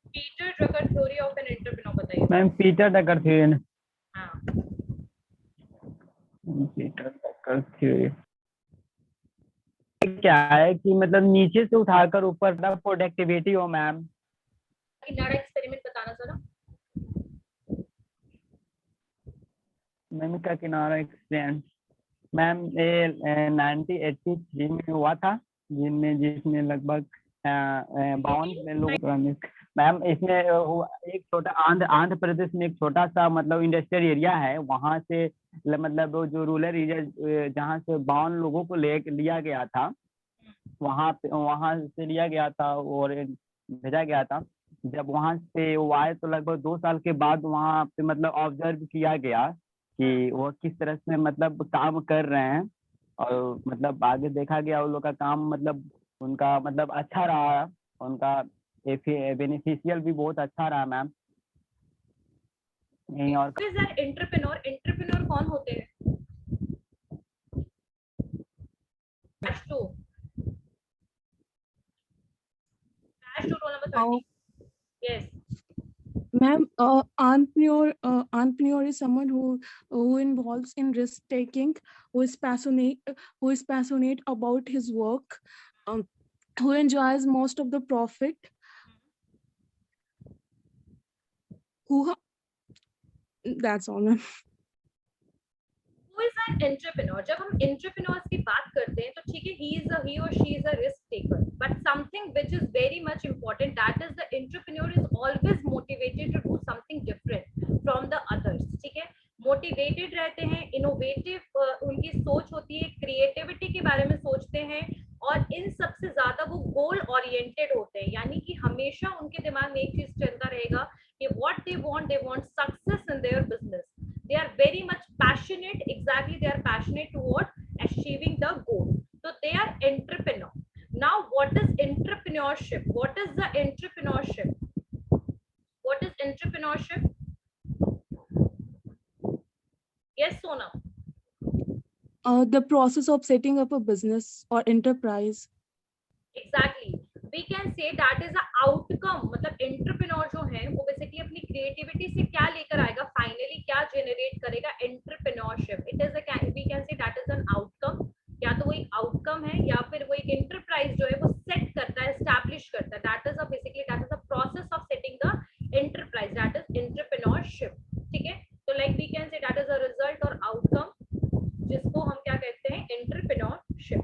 Peter Drucker theory of an entrepreneur बताइए मैम। Peter Drucker theory. हाँ, पीटर ड्रकर थ्योरी क्या है कि मतलब नीचे से उठाकर ऊपर तक प्रोडक्टिविटी हो मैम। काकीनाडा एक्सपेरिमेंट बताना जरा। मैम काकीनाडा एक्सपेरिमेंट मैम ये 1983 में हुआ था, जिसमें लगभग 52 लोग। मैम इसमें एक छोटा आंध्र प्रदेश में एक छोटा सा मतलब इंडस्ट्रियल एरिया है, वहाँ से मतलब वो जो रूरल एरिया जहाँ से 52 लोगों को लिया गया था, वहाँ से लिया गया था और भेजा गया था। जब वहाँ से वो आए तो लगभग 2 साल के बाद वहाँ पे मतलब ऑब्जर्व किया गया कि वो किस तरह से मतलब काम कर रहे हैं, और मतलब आगे देखा गया उन लोग का काम मतलब उनका मतलब अच्छा रहा, उनका बेनिफिशियल भी बहुत अच्छा रहा मैम। और एंटरप्रेन्योर कौन होते हैं? 2 roll number 30. Yes. Ma'am, entrepreneur is someone who involves in risk taking, who is passionate about his work, who enjoys most of the profit, that's all, ma'am. Who is an entrepreneur? जब हम entrepreneurs की बात करते हैं तो ठीक है, he or she is a risk taker, but something which is very much important, that is the entrepreneur is always motivated to do something different from the others. ठीक है, मोटिवेटेड रहते हैं, इनोवेटिव उनकी सोच होती है, क्रिएटिविटी के बारे में सोचते हैं, और इन सबसे ज्यादा वो गोल ओरिएंटेड होते हैं, यानी कि हमेशा उनके दिमाग में एक चीज चलता रहेगा कि what they want success in their business. They are very much passionate, exactly, they are passionate toward achieving the goal, so they are entrepreneur. Now what is entrepreneurship? What is the entrepreneurship? What is entrepreneurship? Yes, Sonam. The process of setting up a business or enterprise. Exactly, we can say that is a outcome. मतलब entrepreneur जो है वो basically अपनी creativity से क्या लेकर आएगा, finally क्या generate करेगा. Entrepreneurship, it is a, we can say that is an outcome. या तो वो एक outcome है या फिर वो एक enterprise जो है वो set करता है, establish करता है. That is a basically that is a process of setting the enterprise, that is entrepreneurship. ठीक है, तो like we can say that is a result or outcome जिसको हम क्या कहते हैं, entrepreneurship.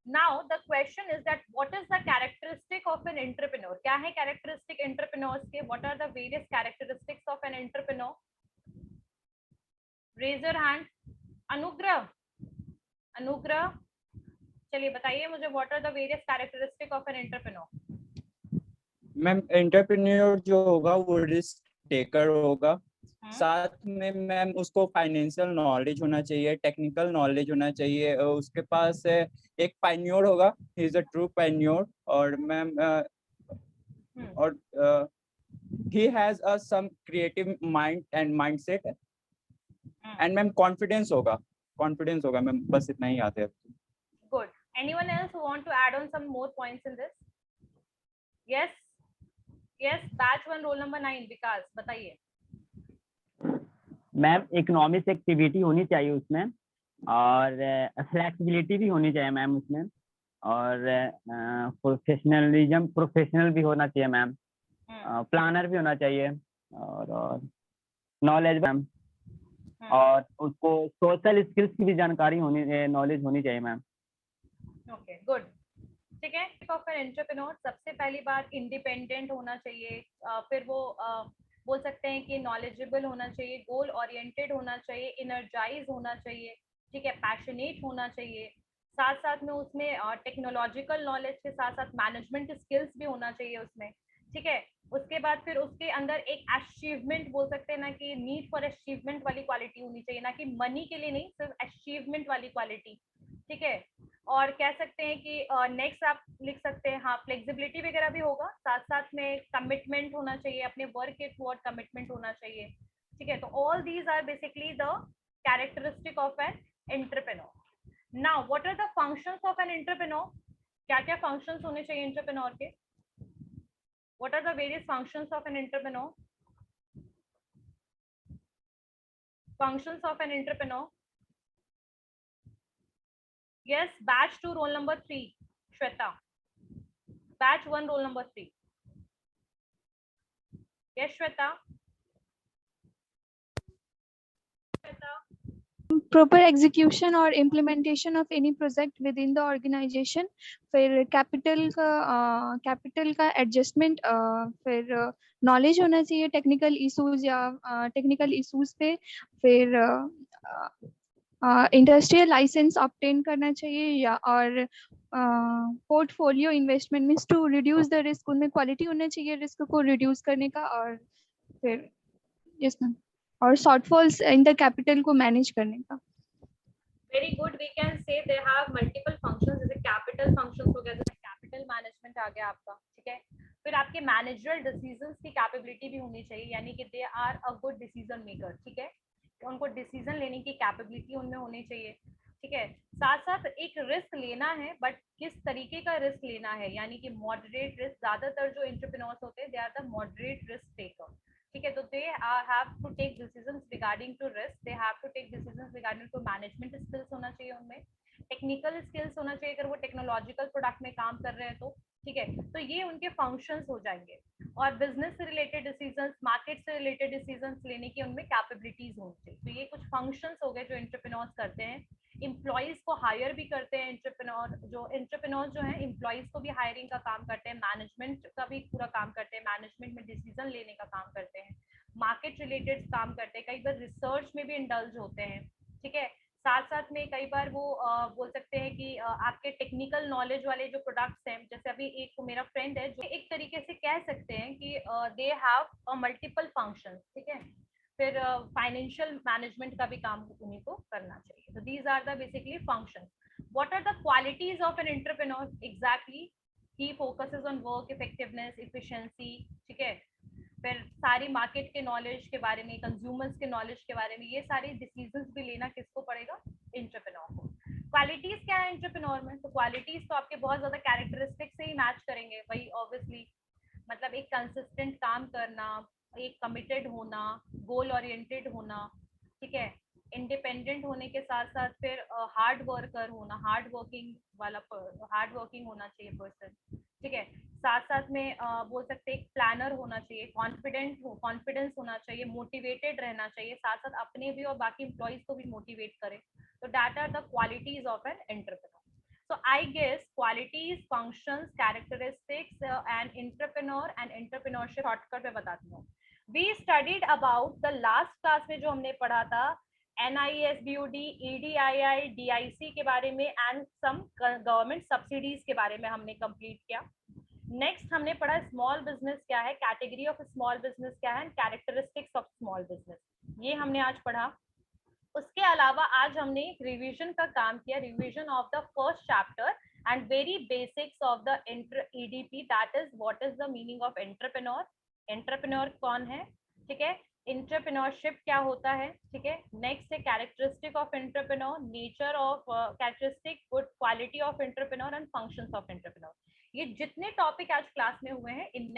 Now the question is that what is the characteristic of an entrepreneur? क्या है characteristic entrepreneurs के? What are the various characteristics of an entrepreneur? Raise your hand. Anugrah, चलिए बताइए मुझे, what are the various characteristics of an entrepreneur? Ma'am entrepreneur जो होगा वो risk taker होगा, साथ में मैम उसको फाइनेंशियल नॉलेज होना चाहिए, टेक्निकल नॉलेज होना चाहिए, उसके पास एक पायनियर होगा, he is a true pioneer, और मैम और he has a some creative mind and mindset, and ma'am confidence होगा मैम, बस इतना ही याद है. Good. Anyone else who want to add on some more points in this? Yes, batch 1 roll number 9 विकास, बताइए. Ma'am economics activity होनी चाहिए उसमें, और फ्लेक्सिबिलिटी भी होनी चाहिए मैम उसमें, और प्रोफेशनल भी होना चाहिए मैम, प्लानर भी होना चाहिए, और नॉलेज मैम, और उसको सोशल स्किल्स की भी जानकारी नॉलेज होनी चाहिए मैम. Okay, good. ठीक है, ऑफ एन एंटरप्रेन्योर सबसे पहली बात इंडिपेंडेंट होना चाहिए, फिर वो बोल सकते हैं कि नॉलेजेबल होना चाहिए, गोल ओरिएंटेड होना चाहिए, इनर्जाइज होना चाहिए, ठीक है, पैशनेट होना चाहिए, साथ साथ में उसमें टेक्नोलॉजिकल नॉलेज के साथ साथ मैनेजमेंट स्किल्स भी होना चाहिए उसमें. ठीक है, उसके बाद फिर उसके अंदर एक अचीवमेंट बोल सकते हैं ना, कि नीड फॉर अचीवमेंट वाली क्वालिटी होनी चाहिए, ना कि मनी के लिए नहीं, सिर्फ अचीवमेंट वाली क्वालिटी. ठीक है, और कह सकते हैं कि नेक्स्ट आप लिख सकते हैं, हाँ, फ्लेक्सिबिलिटी वगैरह भी होगा, साथ साथ में कमिटमेंट होना चाहिए, अपने वर्क के टुवर्ड कमिटमेंट होना चाहिए. ठीक है, तो all these are basically the characteristic of an entrepreneur. Now what are the functions of an entrepreneur? क्या क्या फंक्शंस होने चाहिए एंटरप्रेन्योर के? What are the various functions of an entrepreneur? Functions of an entrepreneur. Yes, batch 2 roll number 3 Shweta, batch 1 roll number 3. Yes, Shweta. Proper execution or implementation of any project within the organization, फिर capital का adjustment, फिर knowledge होना चाहिए technical issues या technical issues पे, फिर industrial licence obtain करना चाहिए, या और portfolio investment means to reduce the risk, उनमें क्वालिटी होना चाहिए रिस्क को रिड्यूस करने का, और फिर यस मैम, और शॉर्टफॉल्स इन द कैपिटल को मैनेज करने का. Very good. We can say they have multiple functions, जैसे कैपिटल फंक्शंस हो गया, जैसे कैपिटल मैनेजमेंट आ गया आपका. ठीक है, फिर आपके मैनेजरल डिसीजंस की कैपेबिलिटी भी होनी चाहिए, यानी कि they are a good decision maker. ठीक है, उनको डिसीजन लेने की कैपेबिलिटी उनमें होनी चाहिए. ठीक ठीक है। साथ साथ एक रिस्क लेना है, बट किस तरीके का रिस्क लेना है, यानी कि मॉडरेट रिस्क। ज्यादातर जो एंटरप्रेन्योर्स होते हैं they are the moderate risk taker, ठीक है। तो they have to take decisions regarding to risk, they have to take decisions regarding to management skills होना चाहिए उनमें, टेक्निकल स्किल्स होना चाहिए अगर वो टेक्नोलॉजिकल प्रोडक्ट में काम कर रहे हैं तो, ठीक है। तो ये उनके फंक्शंस हो जाएंगे। और बिजनेस से रिलेटेड डिसीजंस, मार्केट से रिलेटेड डिसीजंस लेने की उनमें कैपेबिलिटीज होनी चाहिए। तो ये कुछ फंक्शंस हो गए जो एंटरप्रेन्योर्स करते हैं। एम्प्लॉइज को हायर भी करते हैं एंटरप्रेन्योर जो है एम्प्लॉइज को भी हायरिंग का काम करते हैं, मैनेजमेंट का भी पूरा काम करते हैं, मैनेजमेंट में डिसीजन लेने का काम करते हैं, मार्केट रिलेटेड काम करते हैं, कई बार रिसर्च में भी इंडल्ज होते हैं, ठीक है। साथ साथ में कई बार वो बोल सकते हैं कि आपके टेक्निकल नॉलेज वाले जो प्रोडक्ट्स हैं, जैसे अभी एक मेरा फ्रेंड है जो एक तरीके से कह सकते हैं कि दे हैव मल्टीपल फंक्शंस, ठीक है। फिर फाइनेंशियल मैनेजमेंट का भी काम उन्हीं को करना चाहिए। तो these are the basically functions. What are the qualities of an entrepreneur? Exactly, he focuses on work effectiveness, efficiency, ठीक है। फिर सारी मार्केट के नॉलेज के बारे में, कंज्यूमर्स के नॉलेज के बारे में, ये सारे डिसीजंस भी लेना किसको पड़ेगा? एंटरप्रेन्योर को। क्वालिटीज क्या है एंटरप्रेन्योर में? तो क्वालिटीज तो आपके बहुत ज्यादा कैरेक्टरिस्टिक से ही मैच करेंगे भाई, ऑब्वियसली। मतलब एक कंसिस्टेंट काम करना, एक कमिटेड होना, गोल ओरिएंटेड होना, ठीक है। इंडिपेंडेंट होने के साथ साथ फिर हार्ड वर्कर होना, हार्ड वर्किंग होना चाहिए पर्सन, ठीक है। साथ साथ में बोल सकते हैं एक प्लानर होना चाहिए, कॉन्फिडेंस होना चाहिए, मोटिवेटेड रहना चाहिए, साथ साथ अपने भी और बाकी एम्प्लॉइज को भी मोटिवेट करे। तो that are the qualities of an entrepreneur. So I guess qualities, functions, characteristics and entrepreneur and entrepreneurship shortcut में बताती हूँ। We studied about the last class में जो हमने पढ़ा था NISBUD, EDII, DIC के बारे में and some government subsidies के बारे में हमने complete किया। नेक्स्ट हमने पढ़ा स्मॉल बिजनेस क्या है, कैटेगरी ऑफ स्मॉल बिजनेस क्या है, कैरेक्टरिस्टिक्स ऑफ स्मॉल बिजनेस, ये हमने आज पढ़ा। उसके अलावा आज हमने रिवीजन का काम किया, revision of the first chapter and very basics of the EDP, that is what is the meaning of entrepreneur, entrepreneur कौन है, ठीक है। एंटरप्रेन्योरशिप क्या होता है, ठीक है। नेक्स्ट है characteristic of entrepreneur, nature of characteristic, good quality of entrepreneur and functions of entrepreneur. ये जितने टॉपिक आज क्लास में हुए हैं, इन